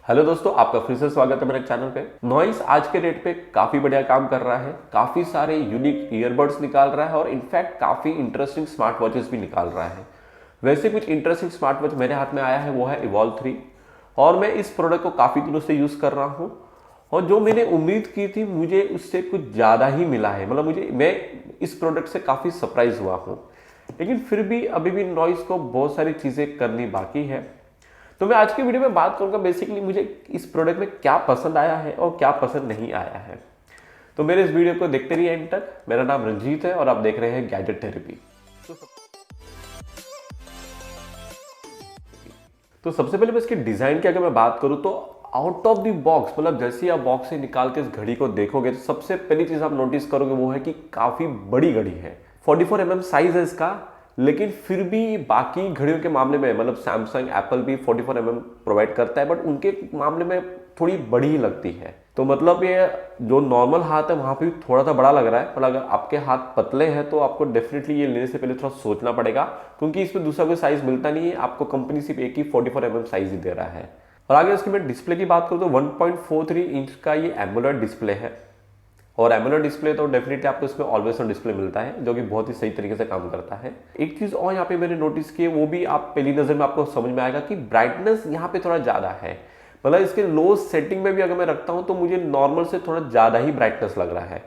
Hello दोस्तों, आपका फिर से स्वागत है मेरे चैनल पे। नॉइस आज के डेट पे काफी बढ़िया काम कर रहा है, काफी सारे यूनिक ईयरबड्स निकाल रहा है और इनफैक्ट काफी इंटरेस्टिंग स्मार्ट वॉचेस भी निकाल रहा है। वैसे कुछ इंटरेस्टिंग स्मार्ट वॉच मेरे हाथ में आया है, वो है इवॉल्व 3 और मैं इस प्रोडक्ट को काफी दिनों से यूज कर रहा हूँ और जो मैंने उम्मीद की थी मुझे उससे कुछ ज्यादा ही मिला है। मतलब मैं इस प्रोडक्ट से काफी सरप्राइज हुआ हूँ, लेकिन फिर भी अभी भी नॉइस को बहुत सारी चीजें करनी बाकी है। तो मैं आज की वीडियो में बात करूंगा बेसिकली मुझे इस प्रोडक्ट में क्या पसंद आया है और क्या पसंद नहीं आया है। तो मेरे इस वीडियो को देखते रहिए एंड तक। मेरा नाम रंजीत है और आप देख रहे हैं गैजेट थेरेपी। तो सबसे पहले मैं इसके डिजाइन की अगर मैं बात करूं तो आउट ऑफ द बॉक्स, मतलब जैसे ही आप बॉक्स से निकाल के इस घड़ी को देखोगे तो सबसे पहली चीज आप नोटिस करोगे वो है कि काफी बड़ी घड़ी है। 44 mm साइज है इसका, लेकिन फिर भी बाकी घड़ियों के मामले में मतलब सैमसंग एप्पल भी 44 mm प्रोवाइड करता है, बट उनके मामले में थोड़ी बड़ी ही लगती है। तो मतलब ये जो नॉर्मल हाथ है वहां पे भी थोड़ा सा बड़ा लग रहा है, पर अगर आपके हाथ पतले हैं तो आपको डेफिनेटली ये लेने से पहले थोड़ा सोचना पड़ेगा, क्योंकि इसमें दूसरा कोई साइज मिलता नहीं है। आपको कंपनी सिर्फ एक ही 44 mm साइज ही दे रहा है। और आगे इसकी मैं डिस्प्ले की बात करूँ तो 1.43 इंच का ये एमोलेड डिस्प्ले है और एमोलेड डिस्प्ले तो डेफिनेटली आपको इसमें ऑलवेज ऑन डिस्प्ले मिलता है, जो कि बहुत ही सही तरीके से काम करता है। एक चीज और यहाँ पे मैंने नोटिस की है, वो भी आप पहली नजर में आपको समझ में आएगा कि ब्राइटनेस यहाँ पे थोड़ा ज्यादा है। मतलब इसके लो सेटिंग में भी अगर मैं रखता हूँ तो मुझे नॉर्मल से थोड़ा ज्यादा ही ब्राइटनेस लग रहा है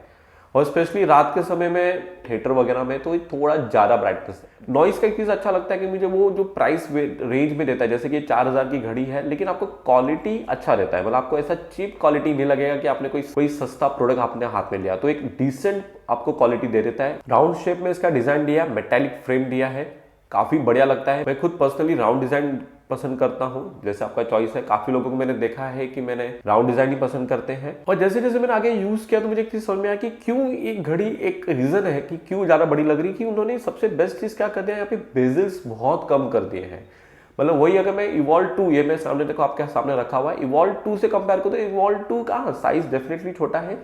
और स्पेशली रात के समय में थिएटर वगैरह में तो ये थोड़ा ज्यादा ब्राइटनेस है। नॉइस का एक चीज अच्छा लगता है कि मुझे वो जो प्राइस रेंज में देता है, जैसे कि 4000 की घड़ी है, लेकिन आपको क्वालिटी अच्छा रहता है। मतलब आपको ऐसा चीप क्वालिटी नहीं लगेगा कि आपने कोई सस्ता प्रोडक्ट आपने हाथ में लिया, तो एक डिसेंट आपको क्वालिटी दे देता है। राउंड शेप में इसका डिजाइन दिया, मेटेलिक फ्रेम दिया है, काफी बढ़िया लगता है। मैं खुद पर्सनली राउंड डिजाइन पसंद करता हूं, जैसे आपका चॉइस है। काफी लोगों को मैंने देखा है कि मैंने राउंड डिजाइन ही पसंद करते हैं। और जैसे जैसे मैंने आगे यूज किया तो मुझे एक चीज समझ में आया कि क्यों एक घड़ी, एक रीजन है कि क्यों ज्यादा बड़ी लग रही, कि उन्होंने सबसे बेस्ट चीज क्या कर दिया, यहाँ पे बेजल्स बहुत कम कर दिए हैं। मतलब वही अगर मैं इवॉल्व 2, ये मैं सामने देखो आपके सामने रखा हुआ है, इवॉल्व 2 से कंपेयर करो तो इवॉल्व 2 का साइज डेफिनेटली छोटा है,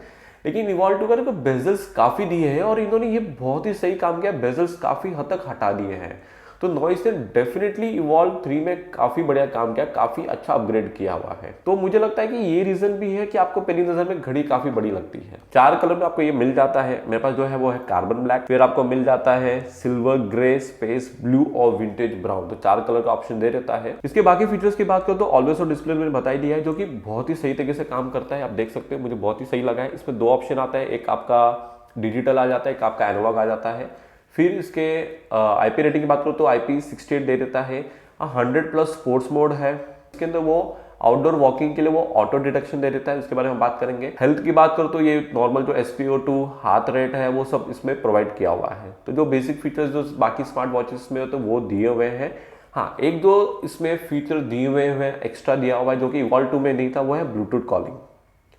लेकिन इवॉल्व 2 का देखो बेजल्स काफी दिए हैं और इन्होंने ये बहुत ही सही काम किया, बेजल्स काफी हद तक हटा दिए हैं। तो नॉइस ने डेफिनेटली इवॉल्व 3 में काफी बढ़िया काम किया, काफी अच्छा अपग्रेड किया हुआ है। तो मुझे लगता है कि ये रीजन भी है कि आपको पहली नजर में घड़ी काफी बड़ी लगती है। 4 कलर में आपको ये मिल जाता है। मेरे पास जो है वो है कार्बन ब्लैक, फिर आपको मिल जाता है सिल्वर ग्रे, स्पेस ब्लू और विंटेज ब्राउन। तो 4 कलर का ऑप्शन दे देता है। इसके बाकी फीचर्स की बात करो तो ऑलवेज ऑन डिस्प्ले मैंने बता दिया है, जो कि बहुत ही सही तरीके से काम करता है। आप देख सकते हो, मुझे बहुत ही सही लगा है। इसमें 2 ऑप्शन आता है, एक आपका डिजिटल आ जाता है, एक आपका एनालॉग आ जाता है। फिर इसके आईपी रेटिंग की बात करो तो IP68 दे देता है। 100+ स्पोर्ट्स मोड है इसके अंदर। वो आउटडोर वॉकिंग के लिए वो ऑटो डिटेक्शन दे देता है, इसके बारे में बात करेंगे। हेल्थ की बात करो तो ये नॉर्मल जो SpO2 हार्ट रेट है वो सब इसमें प्रोवाइड किया हुआ है। तो जो बेसिक फीचर्स जो बाकी स्मार्ट वॉचेस में तो वो दिए हुए हैं। हाँ, एक जो इसमें फीचर दिए हुए हैं, एक्स्ट्रा दिया हुआ है, जो कि इवॉल्व 2 में नहीं था, वो है ब्लूटूथ कॉलिंग।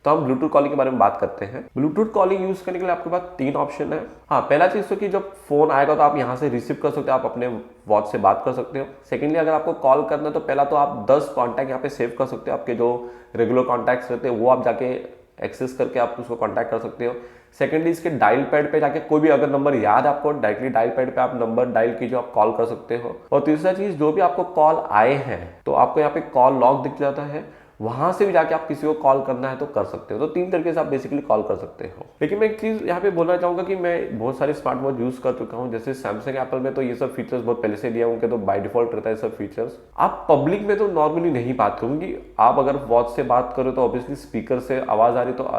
तो हम ब्लूटूथ कॉलिंग के बारे में बात करते हैं। ब्लूटूथ कॉलिंग यूज करने के लिए आपके पास 3 ऑप्शन है। हाँ, पहला चीज तो कि जब फोन आएगा तो आप यहाँ से रिसीव कर सकते हो, आप अपने वॉच से बात कर सकते हो। सेकेंडली, अगर आपको कॉल करना है तो पहला तो आप 10 कॉन्टैक्ट यहाँ पे सेव कर सकते हो। आपके जो रेगुलर कॉन्टैक्ट्स रहते हैं वो आप जाके एक्सेस करके आप उसको कॉन्टैक्ट कर सकते हो। सेकेंडली, इसके डायल पैड पे जाके कोई भी अगर नंबर याद है आपको, डायरेक्टली डायल पैड पे आप नंबर डायल कीजिए, आप कॉल कर सकते हो। और तीसरा चीज, जो भी आपको कॉल आए हैं तो आपको यहाँ पे कॉल लॉग दिख जाता है, वहां से भी जाके आप किसी को कॉल करना है तो कर सकते हो। तो 3 तरीके से आप बेसिकली कॉल कर सकते हो। लेकिन मैं एक चीज यहाँ पे बोलना चाहूंगा कि मैं बहुत सारे स्मार्ट वॉच यूज कर चुका हूँ, जैसे सैमसंग एप्पल में तो ये सब फीचर्स बहुत पहले से दिया, उनके तो बाय डिफॉल्ट रहता है सब फीचर्स। आप पब्लिक में तो नॉर्मली नहीं बात करूंगी। आप अगर वॉच से बात करो तो ऑब्वियसली स्पीकर से आवाज आ रही, तो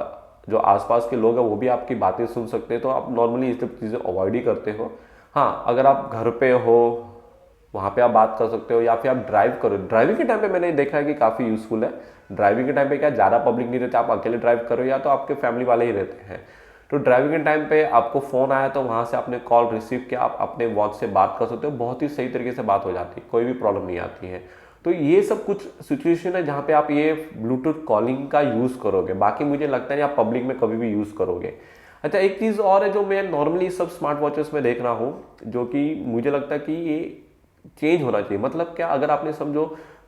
जो आसपास के लोग हैं वो भी आपकी बातें सुन सकते हैं, तो आप नॉर्मली ये सब चीजें अवॉइड ही करते हो। हाँ, अगर आप घर पे हो वहाँ पे आप बात कर सकते हो, या फिर आप ड्राइव करो। ड्राइविंग के टाइम पे मैंने देखा है कि काफ़ी यूजफुल है। ड्राइविंग के टाइम पे क्या ज़्यादा पब्लिक नहीं रहते, आप अकेले ड्राइव करो या तो आपके फैमिली वाले ही रहते हैं, तो ड्राइविंग के टाइम पे आपको फ़ोन आया तो वहाँ से आपने कॉल रिसीव किया, आप अपने वॉच से बात कर सकते हो। बहुत ही सही तरीके से बात हो जाती है, कोई भी प्रॉब्लम नहीं आती है। तो ये सब कुछ सिचुएशन है जहाँ पे आप ये ब्लूटूथ कॉलिंग का यूज़ करोगे। बाकी मुझे लगता है आप पब्लिक में कभी भी यूज़ करोगे। अच्छा, एक चीज़ और है जो मैं नॉर्मली सब स्मार्ट वॉचेस में देख रहा हूँ, जो कि मुझे लगता है कि ये चेंज होना चाहिए। मतलब क्या, अगर आपने समझो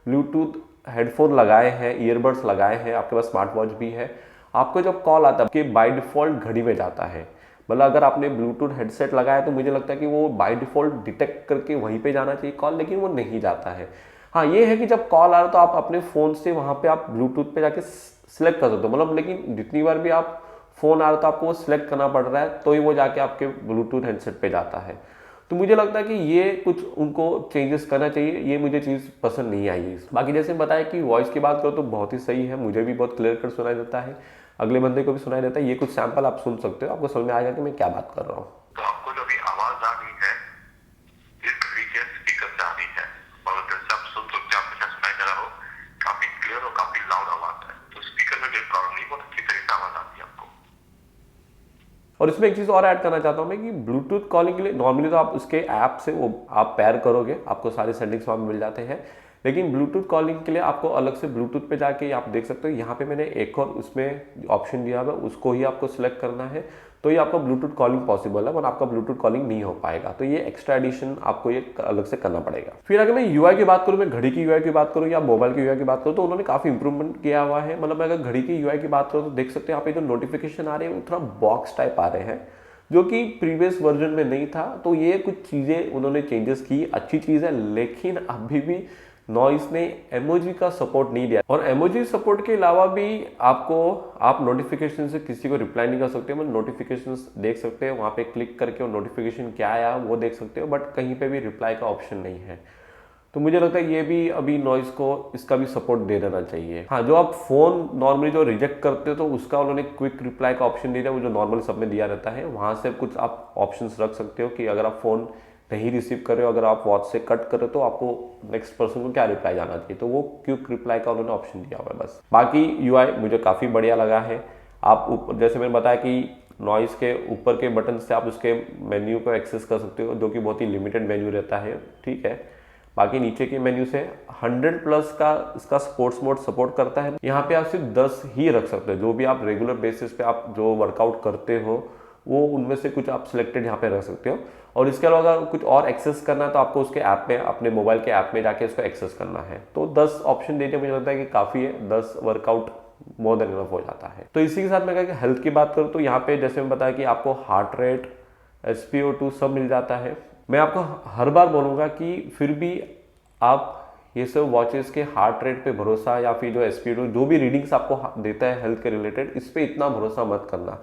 ब्लूटूथ हेडफोन लगाए हैं, ईयरबड्स लगाए हैं, आपके पास स्मार्ट वॉच भी है, आपको जब कॉल आता है कि बाय डिफॉल्ट घड़ी में जाता है। मतलब अगर आपने ब्लूटूथ हेडसेट लगाया तो मुझे लगता है कि वो बाय डिफॉल्ट डिटेक्ट करके वहीं पे जाना चाहिए कॉल, लेकिन वो नहीं जाता है। हाँ ये है कि जब कॉल आ रहा है तो आप अपने फ़ोन से वहाँ पे आप ब्लूटूथ पे जाके सिलेक्ट कर सकते हो, मतलब लेकिन जितनी बार भी आप फ़ोन आ रहा है तो आपको वो सिलेक्ट करना पड़ रहा है तो ही वो जाके आपके ब्लूटूथ हेडसेट पे जाता है। तो मुझे लगता है कि ये कुछ उनको चेंजेस करना चाहिए, ये मुझे चीज़ पसंद नहीं आई। बाकी जैसे बताया कि वॉइस की बात करो तो बहुत ही सही है, मुझे भी बहुत क्लियर कट सुनाई देता है, अगले बंदे को भी सुनाई देता है। ये कुछ सैंपल आप सुन सकते हो, आपको समझ में आएगा कि मैं क्या बात कर रहा हूँ। तो आपको जो भी आवाज आ रही है इस घड़ी के स्पीकर से आ रही है और जैसे आप सुन सकते हो, आपको शायद सुनाई दे रहा हो, काफी क्लियर और काफी लाउड आवाज है। तो स्पीकर में कोई प्रॉब्लम नहीं, बहुत अच्छी तरीके से आवाज आती है आपको। और इसमें एक चीज़ और ऐड करना चाहता हूँ मैं कि ब्लूटूथ कॉलिंग के लिए नॉर्मली तो आप उसके ऐप से वो आप पेयर करोगे, आपको सारे सेटिंग्स वहाँ मिल जाते हैं, लेकिन ब्लूटूथ कॉलिंग के लिए आपको अलग से ब्लूटूथ पे जाके आप देख सकते हो, यहाँ पे मैंने एक और उसमें ऑप्शन दिया हुआ है, उसको ही आपको सिलेक्ट करना है तो ये आपका ब्लूटूथ कॉलिंग पॉसिबल है, और आपका ब्लूटूथ कॉलिंग नहीं हो पाएगा। तो ये एक्स्ट्रा एडिशन आपको ये अलग से करना पड़ेगा। फिर अगर मैं यूआई की बात करूँ, मैं घड़ी की यूआई की बात करूँ या मोबाइल की यूआई की बात करूँ, तो उन्होंने काफ़ी इंप्रूवमेंट किया हुआ है। मतलब अगर घड़ी की यूआई की बात करूँ तो देख सकते हैं यहाँ पे जो नोटिफिकेशन आ रहे हैं वो थोड़ा बॉक्स टाइप आ रहे हैं, जो कि प्रीवियस वर्जन में नहीं था। तो ये कुछ चीज़ें उन्होंने चेंजेस की, अच्छी चीज़ है, लेकिन अभी भी नॉइस ने एमोजी का सपोर्ट नहीं दिया। और एमोजी सपोर्ट के अलावा भी आपको आप नोटिफिकेशन से किसी को रिप्लाई नहीं कर सकते, मतलब नोटिफिकेशन देख सकते हो, वहाँ पे क्लिक करके और नोटिफिकेशन क्या आया वो देख सकते हो, बट कहीं पे भी रिप्लाई का ऑप्शन नहीं है। तो मुझे लगता है ये भी अभी नॉइस को इसका भी सपोर्ट दे देना चाहिए। हाँ, जो आप फोन नॉर्मली जो रिजेक्ट करते हो तो उसका उन्होंने क्विक रिप्लाई का ऑप्शन दिया है, वो जो नॉर्मली सब में दिया रहता है, वहाँ से कुछ आप ऑप्शंस रख सकते हो कि अगर आप फोन नहीं रिसीव कर रहे हो, अगर आप वॉच से कट कर रहे हो तो आपको नेक्स्ट पर्सन को क्या रिप्लाई जाना चाहिए, तो वो क्विक रिप्लाई का उन्होंने ऑप्शन दिया हुआ है बस। बाकी यूआई मुझे काफ़ी बढ़िया लगा है। आप ऊपर जैसे मैंने बताया कि नॉइस के ऊपर के बटन से आप उसके मेन्यू को एक्सेस कर सकते हो, जो कि बहुत ही लिमिटेड मेन्यू रहता है, ठीक है। बाकी नीचे के मेन्यू से 100+ का इसका स्पोर्ट्स मोड सपोर्ट करता है। यहाँ पे आप सिर्फ 10 ही रख सकते हो, जो भी आप रेगुलर बेसिस पे आप जो वर्कआउट करते हो वो उनमें से कुछ आप सिलेक्टेड यहाँ पे रख सकते हो। और इसके अलावा अगर कुछ और एक्सेस करना है तो आपको उसके ऐप में, अपने मोबाइल के ऐप में जाके इसको एक्सेस करना है। तो 10 ऑप्शन देने मुझे लगता है कि काफ़ी है, 10 वर्कआउट मोर देन इनफ हो जाता है। तो इसी के साथ मैं कहा कि हेल्थ की बात करूँ तो यहाँ पे जैसे मैं बताया कि आपको हार्ट रेट, SpO2 सब मिल जाता है। मैं आपको हर बार बोलूँगा कि फिर भी आप ये सब वॉचेस के हार्ट रेट पे भरोसा या फिर जो SpO2 जो भी रीडिंग्स आपको देता है हेल्थ के रिलेटेड, इस पर इतना भरोसा मत करना।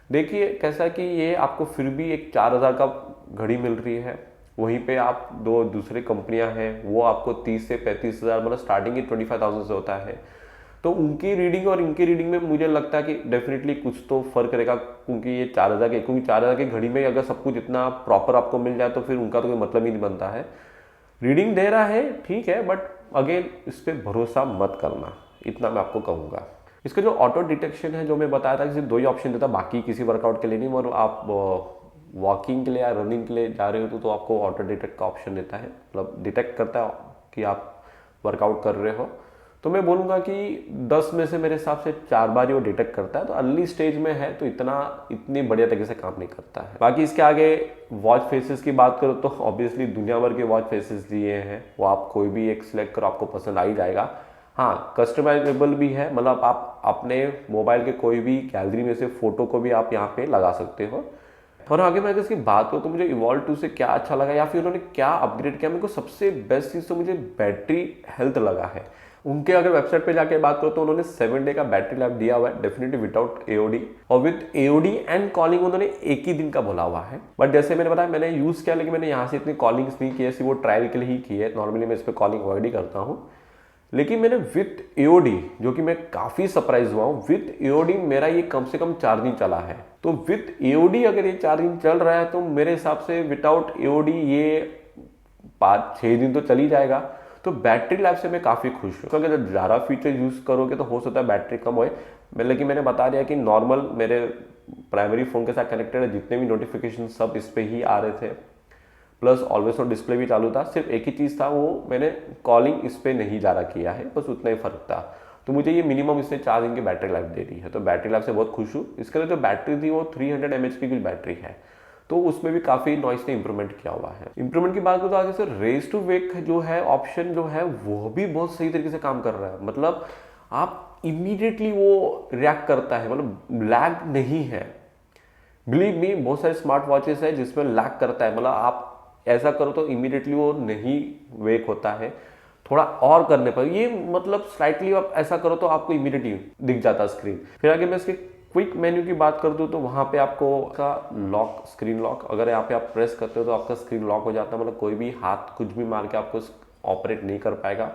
देखिए कैसा कि ये आपको फिर भी एक 4000 का घड़ी मिल रही है, वहीं पे आप दो दूसरी कंपनियां हैं वो आपको 30 से 35,000, मतलब स्टार्टिंग ही 25,000 से होता है। तो उनकी रीडिंग और इनकी रीडिंग में मुझे लगता है कि डेफिनेटली कुछ तो फर्क रहेगा, क्योंकि ये 4000 के, क्योंकि 4000 की घड़ी में अगर सब कुछ इतना प्रॉपर आपको मिल जाए तो फिर उनका तो कोई मतलब ही नहीं बनता है। रीडिंग दे रहा है ठीक है, बट अगेन इस पर भरोसा मत करना, इतना मैं आपको कहूँगा। इसका जो ऑटो डिटेक्शन है जो मैं बताया था कि सिर्फ 2 ही ऑप्शन देता, बाकी किसी वर्कआउट के लिए नहीं। और आप वॉकिंग के लिए या रनिंग के लिए जा रहे हो तो आपको ऑटो डिटेक्ट का ऑप्शन देता है, मतलब डिटेक्ट करता है कि आप वर्कआउट कर रहे हो। तो मैं बोलूँगा कि 10 में से मेरे हिसाब से 4 बार ही वो डिटेक्ट करता है। तो अर्ली स्टेज में है तो इतनी बढ़िया तरीके से काम नहीं करता है। बाकी इसके आगे वॉच फेसेस की बात करो तो ऑब्वियसली दुनिया भर के वॉच फेसेस दिए हैं, वो आप कोई भी एक सिलेक्ट करो, आपको पसंद आ ही जाएगा। हाँ, कस्टमाइजेबल भी है, मतलब आप अपने मोबाइल के कोई भी गैलरी में से फोटो को भी आप यहाँ पे लगा सकते हो। और आगे मैं अगर इसकी बात करूँ तो मुझे Evolve 2 से क्या अच्छा लगा या फिर उन्होंने क्या अपग्रेड किया, मेरे को सबसे बेस्ट चीज़ तो मुझे बैटरी हेल्थ लगा है। उनके अगर वेबसाइट पे जाके बात करो तो उन्होंने 7 डे का बैटरी लाइफ दिया हुआ है, डेफिनेटली विदाउट AOD, और विद AOD एंड कॉलिंग उन्होंने एक ही दिन का बोला हुआ है। बट जैसे मैंने बताया मैंने यूज़ किया, लेकिन मैंने यहाँ से इतनी कॉलिंग्स नहीं की है, सिर्फ वो ट्रायल के लिए ही की है। नॉर्मली मैं इस पर कॉलिंग अवॉइड ही करता हूँ, लेकिन मैंने विथ AOD, जो कि मैं काफ़ी सरप्राइज हुआ हूँ, विथ AOD मेरा ये कम से कम 4 दिन चला है। तो विथ AOD अगर ये 4 दिन चल रहा है तो मेरे हिसाब से विदाउट AOD ये 5-6 दिन तो चल ही जाएगा। तो बैटरी लाइफ से मैं काफ़ी खुश हूँ, क्योंकि अगर ज़्यादा फीचर यूज़ करोगे तो हो सकता है बैटरी कम होए। लेकिन मैंने बता दिया कि नॉर्मल मेरे प्राइमरी फ़ोन के साथ कनेक्टेड है, जितने भी नोटिफिकेशन सब इस पर ही आ रहे थे, प्लस ऑलवेज ऑन डिस्प्ले भी चालू था। सिर्फ एक ही चीज़ था, वो मैंने कॉलिंग इस पर नहीं ज़्यादा किया है, बस उतना ही फ़र्क था। तो मुझे ये मिनिमम इसने 4 दिन की बैटरी लाइफ दे रही है, तो बैटरी लाइफ से बहुत खुश हूँ। इसके लिए जो बैटरी थी वो 300 mAh की कुछ बैटरी है, तो उसमें भी काफ़ी नॉइस ने इंप्रूवमेंट किया हुआ है। इंप्रूवमेंट की बात करूँ तो आगे से रेज टू वेक जो है ऑप्शन जो है वो भी बहुत सही तरीके से काम कर रहा है। मतलब आप इमीडिएटली वो रिएक्ट करता है, मतलब लैग नहीं है। बिलीव मी, बहुत सारे स्मार्ट वॉचेस है जिसमें लैग करता है, मतलब आप ऐसा करो तो इमीडिएटली वो नहीं वेक होता है, थोड़ा और करने पर ये मतलब स्लाइटली आप ऐसा करो तो आपको इमीडिएटली दिख जाता है स्क्रीन। फिर आगे मैं इसके क्विक मेन्यू की बात कर दूं तो वहाँ पे आपको का लॉक, स्क्रीन लॉक, अगर यहाँ पे आप प्रेस करते हो तो आपका स्क्रीन लॉक हो जाता है, मतलब कोई भी हाथ कुछ भी मार के आपको ऑपरेट नहीं कर पाएगा।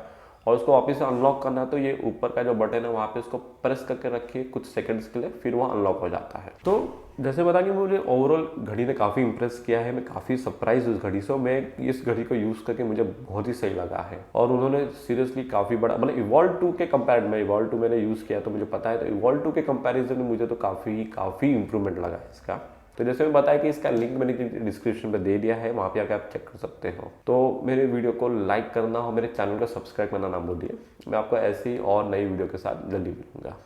और उसको वापस से अनलॉक करना है तो ये ऊपर का जो बटन है वहाँ पे उसको प्रेस करके रखिए कुछ सेकंड्स के लिए, फिर वो अनलॉक हो जाता है। तो जैसे बता कि मुझे ओवरऑल घड़ी ने काफ़ी इंप्रेस किया है, मैं काफ़ी सरप्राइज उस घड़ी से, मैं इस घड़ी को यूज़ करके मुझे बहुत ही सही लगा है। और उन्होंने सीरियसली काफ़ी बड़ा, मतलब इवॉल्व 2 के कंपेयर में, इवॉल्व 2 मैंने यूज़ किया तो मुझे पता है, तो इवॉल्व 2 के कंपेरिजन में मुझे तो काफ़ी इंप्रूवमेंट लगा है इसका। तो जैसे मैं बताया कि इसका लिंक मैंने डिस्क्रिप्शन में दे दिया है, वहाँ पे आकर आप चेक कर सकते हो। तो मेरे वीडियो को लाइक करना और मेरे चैनल को सब्सक्राइब करना ना भूलिए। मैं आपको ऐसी और नई वीडियो के साथ जल्दी मिलूंगा।